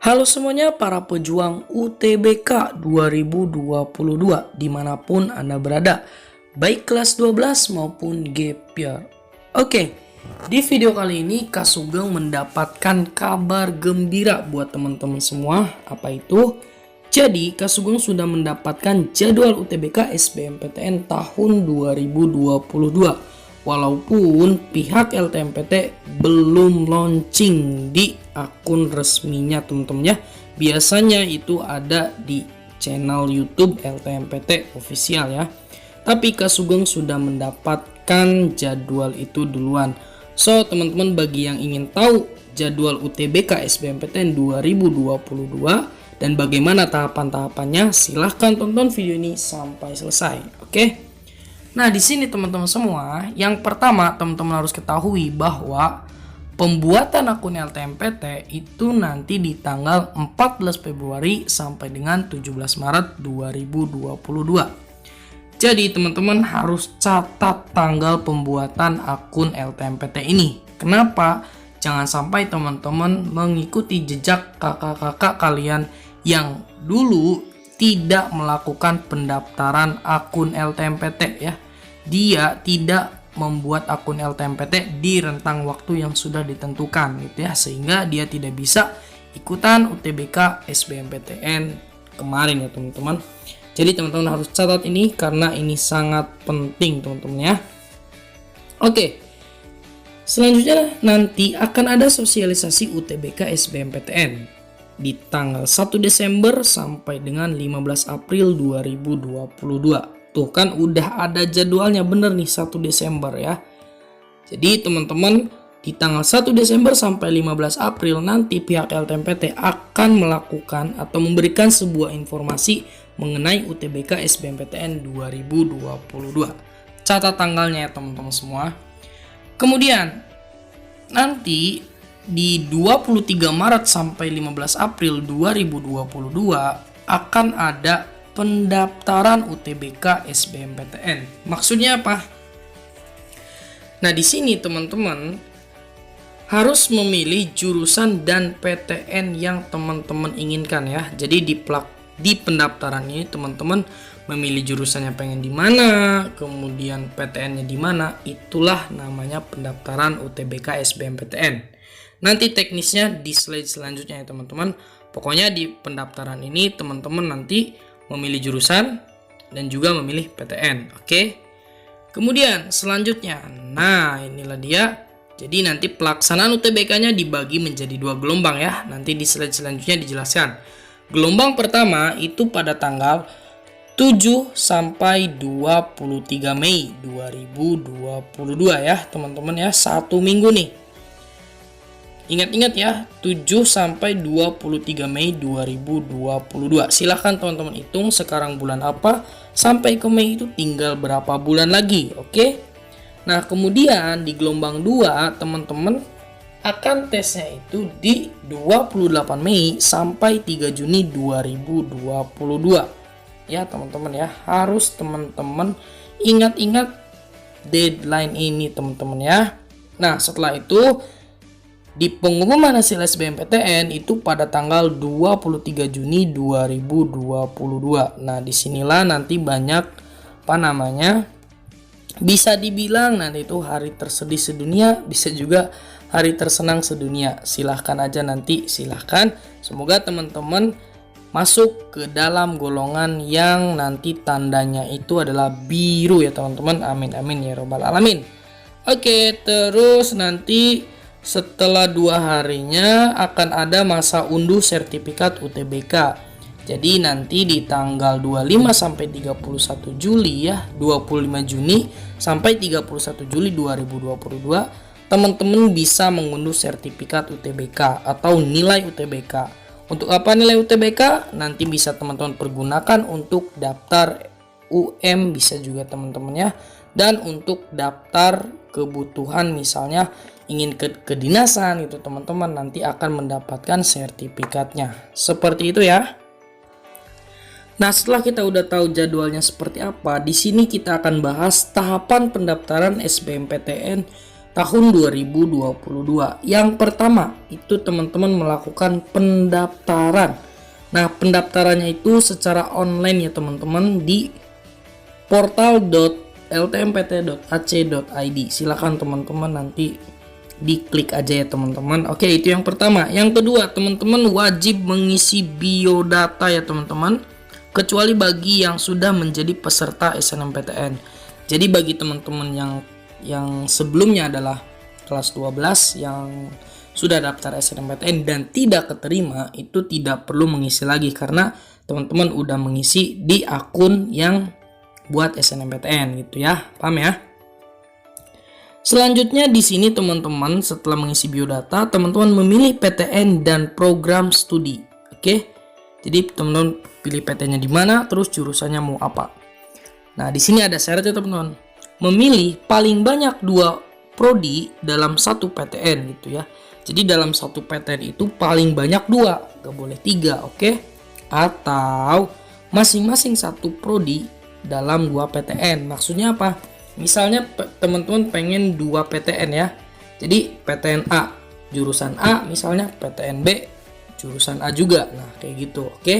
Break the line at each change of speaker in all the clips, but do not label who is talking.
Halo semuanya para pejuang UTBK 2022 dimanapun Anda berada, baik kelas 12 maupun gap year. Oke, di video kali ini Kak Sugeng mendapatkan kabar gembira buat teman-teman semua. Apa itu? Jadi Kak Sugeng sudah mendapatkan jadwal UTBK SBMPTN tahun 2022. Walaupun pihak LTMPT belum launching di akun resminya teman-teman ya. Biasanya itu ada di channel YouTube LTMPT official ya. Tapi Kak Sugeng sudah mendapatkan jadwal itu duluan. So teman-teman, bagi yang ingin tahu jadwal UTBK SBMPTN 2022 dan bagaimana tahapan-tahapannya, silahkan tonton video ini sampai selesai. Oke? Nah, di sini teman-teman semua, yang pertama teman-teman harus ketahui bahwa pembuatan akun LTMPT itu nanti di tanggal 14 Februari sampai dengan 17 Maret 2022. Jadi teman-teman harus catat tanggal pembuatan akun LTMPT ini. Kenapa? Jangan sampai teman-teman mengikuti jejak kakak-kakak kalian yang dulu tidak melakukan pendaftaran akun LTMPT ya. Dia tidak membuat akun LTMPT di rentang waktu yang sudah ditentukan gitu ya, sehingga dia tidak bisa ikutan UTBK SBMPTN kemarin ya teman-teman. Jadi teman-teman harus catat ini karena ini sangat penting teman-teman ya. Oke. Selanjutnya nanti akan ada sosialisasi UTBK SBMPTN di tanggal 1 Desember sampai dengan 15 April 2022. Tuh kan udah ada jadwalnya, bener nih 1 Desember ya. Jadi teman-teman di tanggal 1 Desember sampai 15 April nanti pihak LTMPT akan melakukan atau memberikan sebuah informasi mengenai UTBK SBMPTN 2022. Catat tanggalnya ya teman-teman semua. Kemudian nanti di 23 Maret sampai 15 April 2022 akan ada pendaftaran UTBK SBMPTN. Maksudnya apa? Nah, di sini teman-teman harus memilih jurusan dan PTN yang teman-teman inginkan ya. Jadi di pendaftaran ini teman-teman memilih jurusannya pengen di mana, kemudian PTN-nya di mana, itulah namanya pendaftaran UTBK SBMPTN. Nanti teknisnya di slide selanjutnya ya teman-teman. Pokoknya di pendaftaran ini teman-teman nanti memilih jurusan dan juga memilih PTN. Oke. Kemudian selanjutnya, nah inilah dia. Jadi nanti pelaksanaan UTBK-nya dibagi menjadi 2 gelombang ya. Nanti di slide selanjutnya dijelaskan. Gelombang pertama itu pada tanggal 7 sampai 23 Mei 2022 ya teman-teman ya. 1 minggu nih. Ingat-ingat ya, 7 sampai 23 Mei 2022. Silahkan teman-teman hitung sekarang bulan apa, sampai ke Mei itu tinggal berapa bulan lagi, oke? Nah, kemudian di gelombang 2, teman-teman akan tesnya itu di 28 Mei sampai 3 Juni 2022. Ya, teman-teman ya, harus teman-teman ingat-ingat deadline ini, teman-teman ya. Nah, setelah itu di pengumuman hasil SBMPTN itu pada tanggal 23 Juni 2022. Nah, disinilah nanti banyak bisa dibilang nanti itu hari tersedih sedunia, bisa juga hari tersenang sedunia. Silahkan aja nanti, silahkan. Semoga teman-teman masuk ke dalam golongan yang nanti tandanya itu adalah biru ya teman-teman. Amin amin ya robbal alamin. Oke, terus nanti setelah 2 harinya akan ada masa unduh sertifikat UTBK. Jadi nanti di tanggal 25 sampai 31 Juli ya, 25 Juni sampai 31 Juli 2022, teman-teman bisa mengunduh sertifikat UTBK atau nilai UTBK. Untuk apa nilai UTBK? Nanti bisa teman-teman pergunakan untuk daftar UM, bisa juga teman-teman ya. Dan untuk daftar kebutuhan misalnya ingin ke kedinasan gitu teman-teman, nanti akan mendapatkan sertifikatnya. Seperti itu ya. Nah, setelah kita udah tahu jadwalnya seperti apa, di sini kita akan bahas tahapan pendaftaran SBMPTN tahun 2022. Yang pertama itu teman-teman melakukan pendaftaran. Nah, pendaftarannya itu secara online ya teman-teman di portal.ltmpt.ac.id. Silakan teman-teman nanti diklik aja ya teman-teman. Oke, itu yang pertama. Yang kedua, teman-teman wajib mengisi biodata ya teman-teman, kecuali bagi yang sudah menjadi peserta SNMPTN. Jadi bagi teman-teman yang sebelumnya adalah kelas 12 yang sudah daftar SNMPTN dan tidak keterima, itu tidak perlu mengisi lagi karena teman-teman udah mengisi di akun yang buat SNMPTN gitu ya. Paham ya? Selanjutnya di sini teman-teman setelah mengisi biodata, teman-teman memilih PTN dan program studi. Oke. Jadi teman-teman pilih PTN-nya di mana, terus jurusannya mau apa. Nah, di sini ada syaratnya teman-teman. Memilih paling banyak 2 prodi dalam satu PTN gitu ya. Jadi dalam satu PTN itu paling banyak 2, gak boleh 3, oke? Atau masing-masing satu prodi dalam 2 PTN. Maksudnya apa? Misalnya teman-teman pengen 2 PTN ya. Jadi PTN A jurusan A, misalnya PTN B jurusan A juga. Nah, kayak gitu, oke?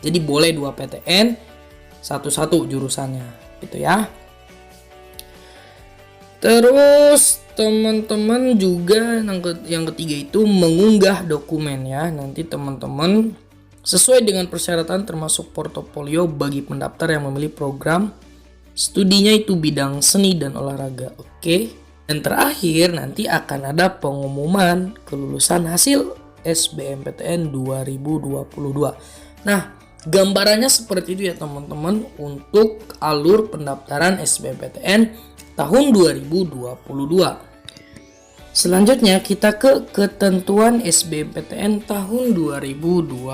Jadi boleh 2 PTN, satu-satu jurusannya, gitu ya. Terus teman-teman juga yang ketiga itu mengunggah dokumen ya. Nanti teman-teman sesuai dengan persyaratan termasuk portofolio bagi pendaftar yang memilih program studinya itu bidang seni dan olahraga. Oke. Dan terakhir nanti akan ada pengumuman kelulusan hasil SBMPTN 2022. Nah, gambarannya seperti itu ya teman-teman untuk alur pendaftaran SBMPTN tahun 2022. Selanjutnya kita ke ketentuan SBMPTN tahun 2022.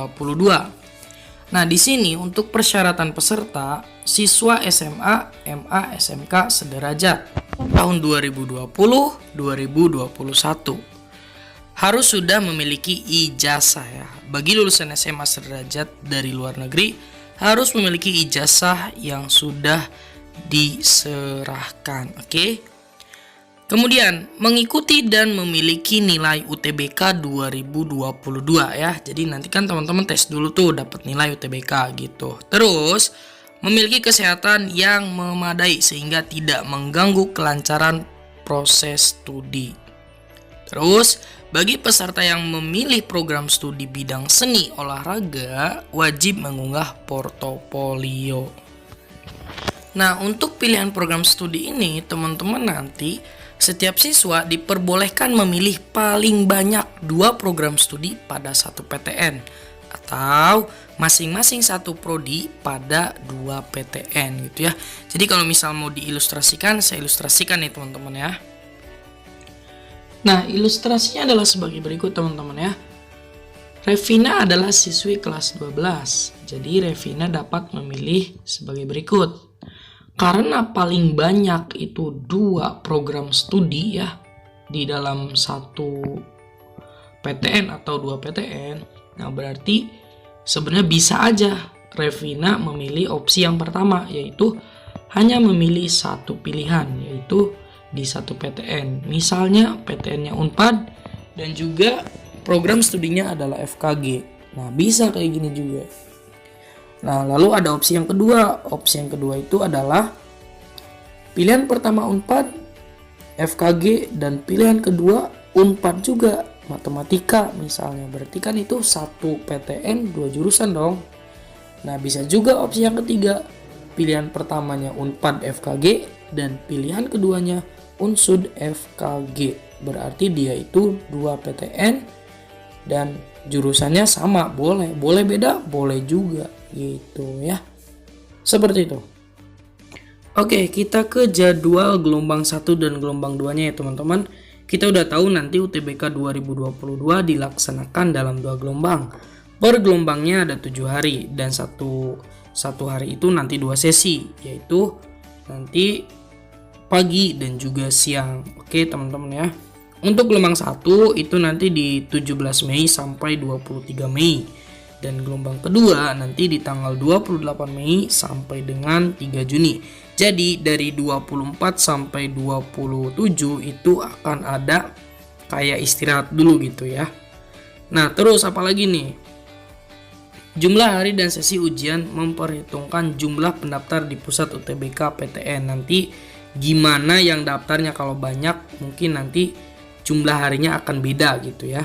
Nah, di sini untuk persyaratan peserta siswa SMA, MA, SMK sederajat tahun 2020-2021 harus sudah memiliki ijazah ya. Bagi lulusan SMA sederajat dari luar negeri harus memiliki ijazah yang sudah diserahkan. Oke. Kemudian mengikuti dan memiliki nilai UTBK 2022 ya. Jadi nanti kan teman-teman tes dulu tuh dapat nilai UTBK gitu. Terus memiliki kesehatan yang memadai sehingga tidak mengganggu kelancaran proses studi. Terus bagi peserta yang memilih program studi bidang seni olahraga wajib mengunggah portofolio. Nah, untuk pilihan program studi ini teman-teman nanti setiap siswa diperbolehkan memilih paling banyak 2 program studi pada satu PTN atau masing-masing satu prodi pada 2 PTN gitu ya. Jadi kalau misal mau diilustrasikan, saya ilustrasikan nih teman-teman ya. Nah, ilustrasinya adalah sebagai berikut teman-teman ya. Revina adalah siswi kelas 12. Jadi Revina dapat memilih sebagai berikut. Karena paling banyak itu 2 program studi ya di dalam satu PTN atau 2 PTN. Nah, berarti sebenarnya bisa aja Revina memilih opsi yang pertama, yaitu hanya memilih satu pilihan, yaitu di satu PTN. Misalnya PTN-nya Unpad dan juga program studinya adalah FKG. Nah, bisa kayak gini juga. Nah, lalu ada opsi yang kedua. Opsi yang kedua itu adalah pilihan pertama Unpad, FKG, dan pilihan kedua Unpad juga, matematika misalnya. Berarti kan itu satu PTN 2 jurusan dong. Nah, bisa juga opsi yang ketiga. Pilihan pertamanya Unpad FKG dan pilihan keduanya Unsud FKG. Berarti dia itu 2 PTN dan jurusannya sama. Boleh beda, boleh juga gitu ya. Seperti itu. Oke, kita ke jadwal gelombang 1 dan gelombang 2-nya ya teman-teman. Kita udah tahu nanti UTBK 2022 dilaksanakan dalam 2 gelombang. Per gelombangnya ada 7 hari dan satu hari itu nanti 2 sesi, yaitu nanti pagi dan juga siang. Oke teman-teman ya. Untuk gelombang 1 itu nanti di 17 Mei sampai 23 Mei. Dan gelombang kedua nanti di tanggal 28 Mei sampai dengan 3 Juni. Jadi dari 24 sampai 27 itu akan ada kayak istirahat dulu gitu ya. Nah, terus apalagi nih? Jumlah hari dan sesi ujian memperhitungkan jumlah pendaftar di pusat UTBK PTN. Nanti gimana yang daftarnya, kalau banyak mungkin nanti jumlah harinya akan beda gitu ya.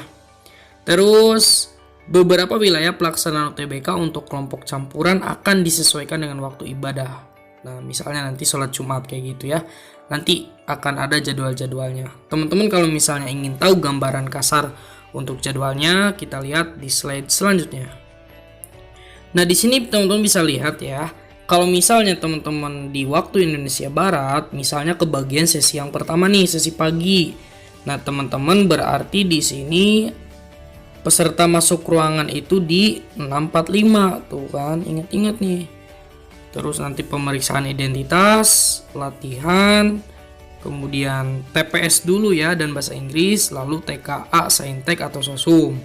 Terus beberapa wilayah pelaksanaan UTBK untuk kelompok campuran akan disesuaikan dengan waktu ibadah. Nah, misalnya nanti sholat Jumat kayak gitu ya. Nanti akan ada jadwal-jadwalnya. Teman-teman kalau misalnya ingin tahu gambaran kasar untuk jadwalnya, kita lihat di slide selanjutnya. Nah, di sini teman-teman bisa lihat ya. Kalau misalnya teman-teman di waktu Indonesia Barat, misalnya kebagian sesi yang pertama nih, sesi pagi. Nah, teman-teman berarti di sini peserta masuk ruangan itu di 6.45 tuh kan, ingat-ingat nih. Terus nanti pemeriksaan identitas, latihan, kemudian TPS dulu ya dan bahasa Inggris, lalu TKA, Saintek atau Sosum.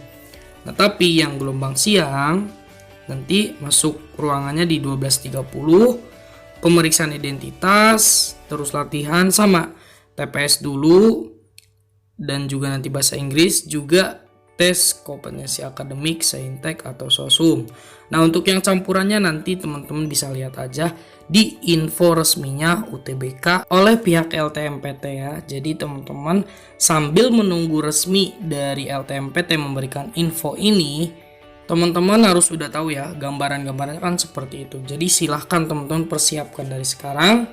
Nah, tapi yang gelombang siang nanti masuk ruangannya di 12.30, pemeriksaan identitas, terus latihan sama TPS dulu dan juga nanti bahasa Inggris, juga tes kompetensi akademik, Saintek atau Sosum. Nah, untuk yang campurannya nanti teman-teman bisa lihat aja di info resminya UTBK oleh pihak LTMPT ya. Jadi teman-teman sambil menunggu resmi dari LTMPT memberikan info ini, teman-teman harus sudah tahu ya gambaran-gambarannya kan seperti itu. Jadi silahkan teman-teman persiapkan dari sekarang.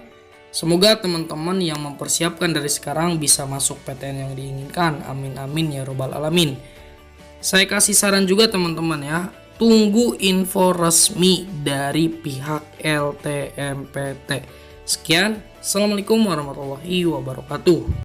Semoga teman-teman yang mempersiapkan dari sekarang bisa masuk PTN yang diinginkan. Amin amin ya robbal alamin. Saya kasih saran juga teman-teman ya, tunggu info resmi dari pihak LTMPT. Sekian, Assalamualaikum warahmatullahi wabarakatuh.